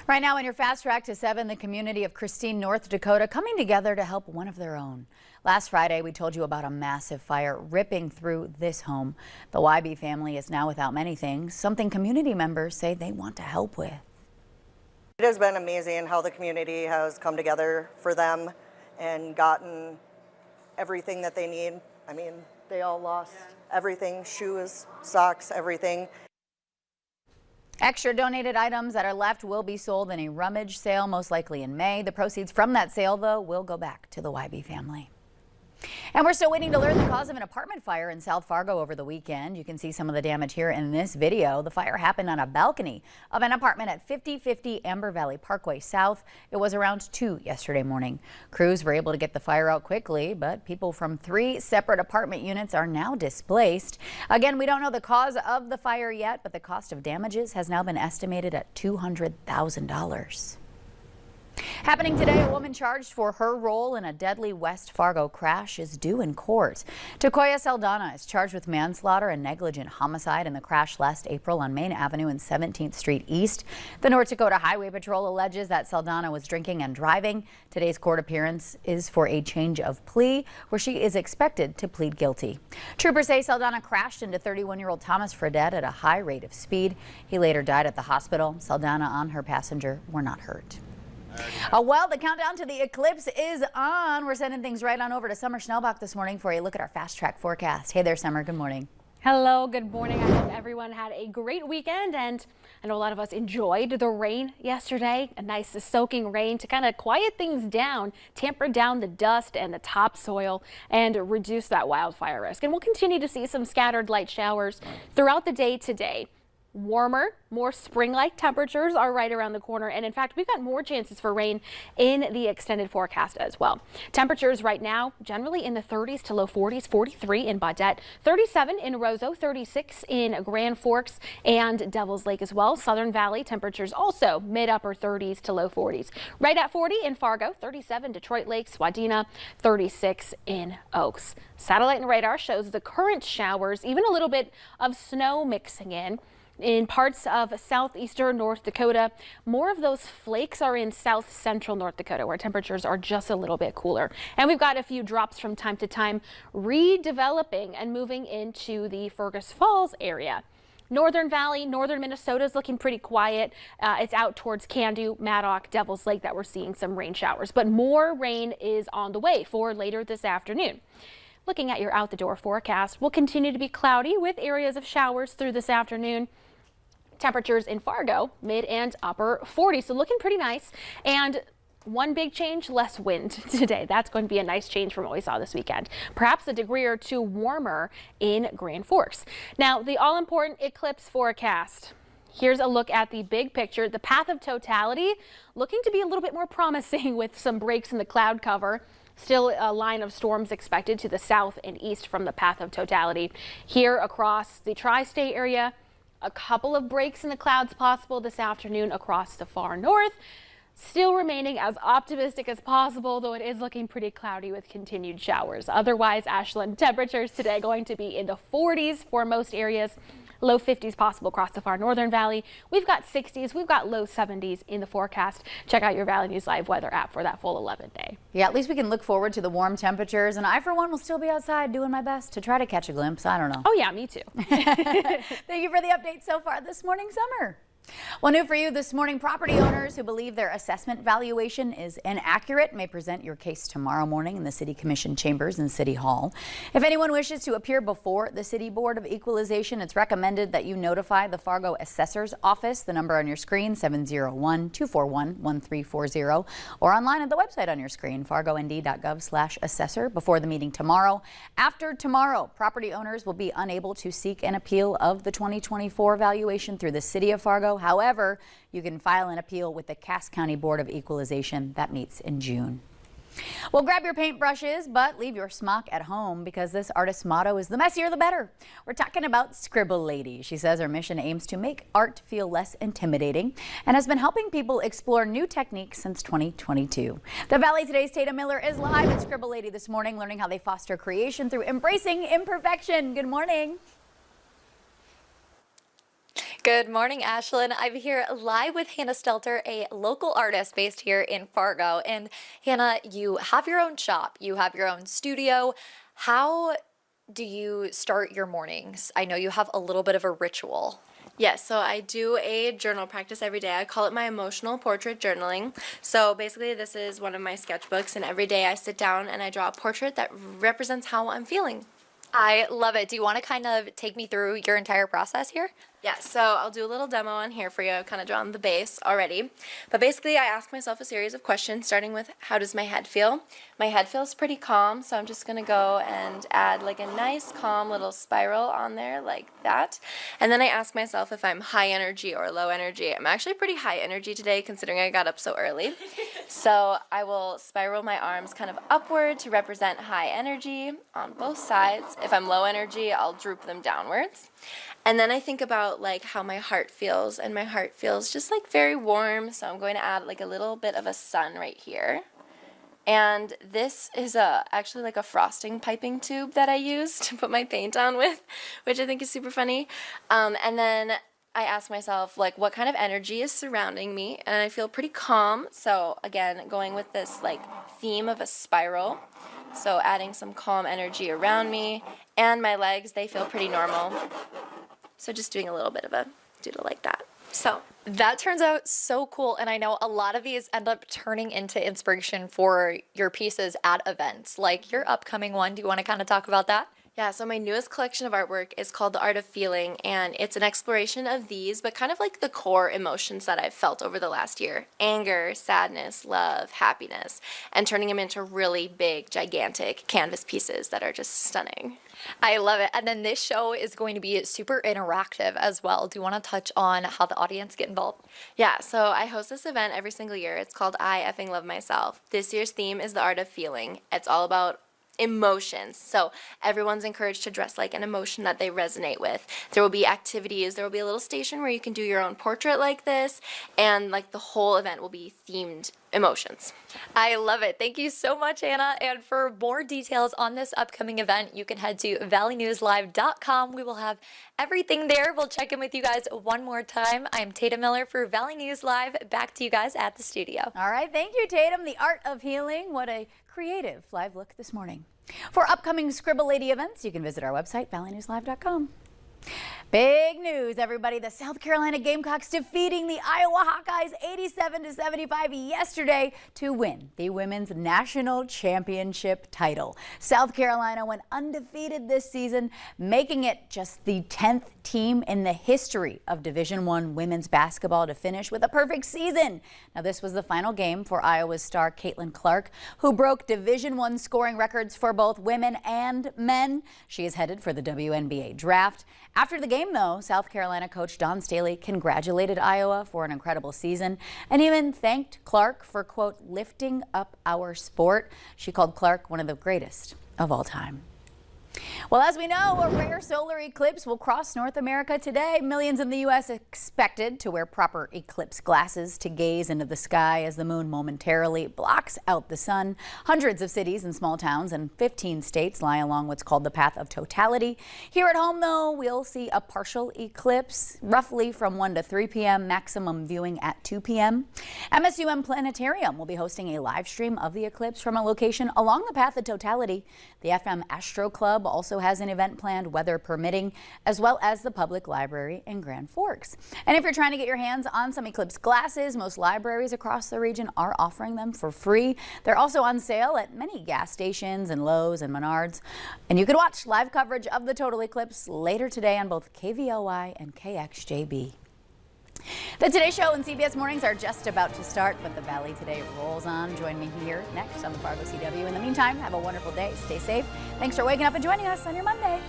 Right now in your Fast Track to 7, the community of Christine, North Dakota coming together to help one of their own. Last Friday, we told you about a massive fire ripping through this home. The Wybe family is now without many things, something community members say they want to help with. It has been amazing how the community has come together for them and gotten everything that they need. I mean, they all lost everything, shoes, socks, everything. Extra donated items that are left will be sold in a rummage sale, most likely in May. The proceeds from that sale, though, will go back to the Wybe family. And we're still waiting to learn the cause of an apartment fire in South Fargo over the weekend. You can see some of the damage here in this video. The fire happened on a balcony of an apartment at 5050 Amber Valley Parkway South. It was around 2 yesterday morning. Crews were able to get the fire out quickly, but people from 3 separate apartment units are now displaced. Again, we don't know the cause of the fire yet, but the cost of damages has now been estimated at $200,000. Happening today, a woman charged for her role in a deadly West Fargo crash is due in court. Takoya Saldana is charged with manslaughter and negligent homicide in the crash last April on Main Avenue and 17th Street East. The North Dakota Highway Patrol alleges that Saldana was drinking and driving. Today's court appearance is for a change of plea, where she is expected to plead guilty. Troopers say Saldana crashed into 31-year-old Thomas Fredette at a high rate of speed. He later died at the hospital. Saldana and her passenger were not hurt. Well, the countdown to the eclipse is on. We're sending things right on over to Summer Schnellbach this morning for a look at our Fast Track forecast. Hey there, Summer. Good morning. Hello, good morning. I hope everyone had a great weekend, and I know a lot of us enjoyed the rain yesterday. A nice soaking rain to kind of quiet things down, tamper down the dust and the topsoil, and reduce that wildfire risk. And we'll continue to see some scattered light showers throughout the day today. Warmer, more spring-like temperatures are right around the corner, and in fact we've got more chances for rain in the extended forecast as well. Temperatures right now generally in the 30s to low 40s, 43 in Baudette, 37 in Roseau, 36 in Grand Forks and Devil's Lake as well. Southern Valley temperatures also mid-upper 30s to low 40s. Right at 40 in Fargo, 37 Detroit Lakes, Wadena, 36 in Oaks. Satellite and radar shows the current showers, even a little bit of snow mixing in parts of southeastern North Dakota. More of those flakes are in south central North Dakota, where temperatures are just a little bit cooler. And we've got a few drops from time to time redeveloping and moving into the Fergus Falls area. Northern Valley, northern Minnesota is looking pretty quiet. It's out towards Candu, Maddock, Devil's Lake that we're seeing some rain showers, but more rain is on the way for later this afternoon. Looking at your out the door forecast, will continue to be cloudy with areas of showers through this afternoon. Temperatures in Fargo, mid and upper 40s, so looking pretty nice. And one big change, less wind today. That's going to be a nice change from what we saw this weekend. Perhaps a degree or two warmer in Grand Forks. Now, the all-important eclipse forecast. Here's a look at the big picture. The path of totality looking to be a little bit more promising with some breaks in the cloud cover. Still a line of storms expected to the south and east from the path of totality. Here across the tri-state area, a couple of breaks in the clouds possible this afternoon across the far north. Still remaining as optimistic as possible, though it is looking pretty cloudy with continued showers. Otherwise, Ashland, temperatures today going to be in the 40s for most areas. Low 50s possible across the far northern valley. We've got 60s, we've got low 70s in the forecast. Check out your Valley News Live weather app for that full 11 day. Yeah, at least we can look forward to the warm temperatures, and I for one will still be outside doing my best to try to catch a glimpse. I don't know. Oh yeah, me too. Thank you for the update so far this morning, Summer. Well, new for you this morning, property owners who believe their assessment valuation is inaccurate may present your case tomorrow morning in the City Commission chambers in City Hall. If anyone wishes to appear before the City Board of Equalization, it's recommended that you notify the Fargo Assessor's Office. The number on your screen, 701-241-1340, or online at the website on your screen, fargond.gov/assessor, before the meeting tomorrow. After tomorrow, property owners will be unable to seek an appeal of the 2024 valuation through the City of Fargo. However, you can file an appeal with the Cass County Board of Equalization that meets in June. Well, grab your paintbrushes, but leave your smock at home, because this artist's motto is the messier the better. We're talking about Scribble Lady. She says her mission aims to make art feel less intimidating and has been helping people explore new techniques since 2022. The Valley Today's Tatum Miller is live at Scribble Lady this morning, learning how they foster creation through embracing imperfection. Good morning. Good morning, Ashlyn. I'm here live with Hannah Stelter, a local artist based here in Fargo. And Hannah, you have your own shop, you have your own studio. How do you start your mornings? I know you have a little bit of a ritual. Yes, so I do a journal practice every day. I call it my emotional portrait journaling. So basically this is one of my sketchbooks, and every day I sit down and I draw a portrait that represents how I'm feeling. I love it. Do you want to kind of take me through your entire process here? Yeah, so I'll do a little demo on here for you. I've kind of drawn the base already. But basically, I ask myself a series of questions, starting with how does my head feel? My head feels pretty calm, so I'm just going to go and add like a nice, calm little spiral on there like that. And then I ask myself if I'm high energy or low energy. I'm actually pretty high energy today, considering I got up so early. So I will spiral my arms kind of upward to represent high energy on both sides. If I'm low energy, I'll droop them downwards. And then I think about like how my heart feels, and my heart feels just like very warm, so I'm going to add like a little bit of a sun right here. And this is actually like a frosting piping tube that I use to put my paint on with, which I think is super funny. And then I ask myself like what kind of energy is surrounding me, and I feel pretty calm. So again, going with this like theme of a spiral. So adding some calm energy around me, and my legs, they feel pretty normal. So just doing a little bit of a doodle like that. So that turns out so cool. And I know a lot of these end up turning into inspiration for your pieces at events, like your upcoming one. Do you want to kind of talk about that? yeah, so my newest collection of artwork is called The Art of Feeling, and it's an exploration of these, but kind of like the core emotions that I've felt over the last year. Anger, sadness, love, happiness, and turning them into really big, gigantic canvas pieces that are just stunning. I love it. And then this show is going to be super interactive as well. Do you want to touch on how the audience get involved? Yeah, so I host this event every single year. It's called I Effing Love Myself. This year's theme is The Art of Feeling. It's all about emotions. So everyone's encouraged to dress like an emotion that they resonate with. There will be activities. There will be a little station where you can do your own portrait like this, and like the whole event will be themed emotions. I love it. Thank you so much, Anna. And for more details on this upcoming event, you can head to valleynewslive.com. We will have everything there. We'll check in with you guys one more time. I'm Tatum Miller for Valley News Live. Back to you guys at the studio. All right, thank you, Tatum. The Art of Healing. What a creative live look this morning. For upcoming Scribble Lady events, you can visit our website, valleynewslive.com. Big news, everybody. The South Carolina Gamecocks defeating the Iowa Hawkeyes 87-75 yesterday to win the women's national championship title. South Carolina went undefeated this season, making it just the 10th team in the history of Division I women's basketball to finish with a perfect season. Now, this was the final game for Iowa's star Caitlin Clark, who broke Division I scoring records for both women and men. She is headed for the WNBA draft. After the game, though, South Carolina coach Dawn Staley congratulated Iowa for an incredible season and even thanked Clark for, quote, lifting up our sport. She called Clark one of the greatest of all time. Well, as we know, a rare solar eclipse will cross North America today. Millions in the U.S. expected to wear proper eclipse glasses to gaze into the sky as the moon momentarily blocks out the sun. Hundreds of cities and small towns in 15 states lie along what's called the path of totality. Here at home, though, we'll see a partial eclipse roughly from 1 to 3 p.m., maximum viewing at 2 p.m. MSUM Planetarium will be hosting a live stream of the eclipse from a location along the path of totality. The FM Astro Club also has an event planned, weather permitting, as well as the public library in Grand Forks. And if you're trying to get your hands on some eclipse glasses, most libraries across the region are offering them for free. They're also on sale at many gas stations and Lowe's and Menards. And you can watch live coverage of the total eclipse later today on both KVLY and KXJB. The Today Show and CBS Mornings are just about to start, but the Valley Today rolls on. Join me here next on the Fargo CW. In the meantime, have a wonderful day. Stay safe. Thanks for waking up and joining us on your Monday.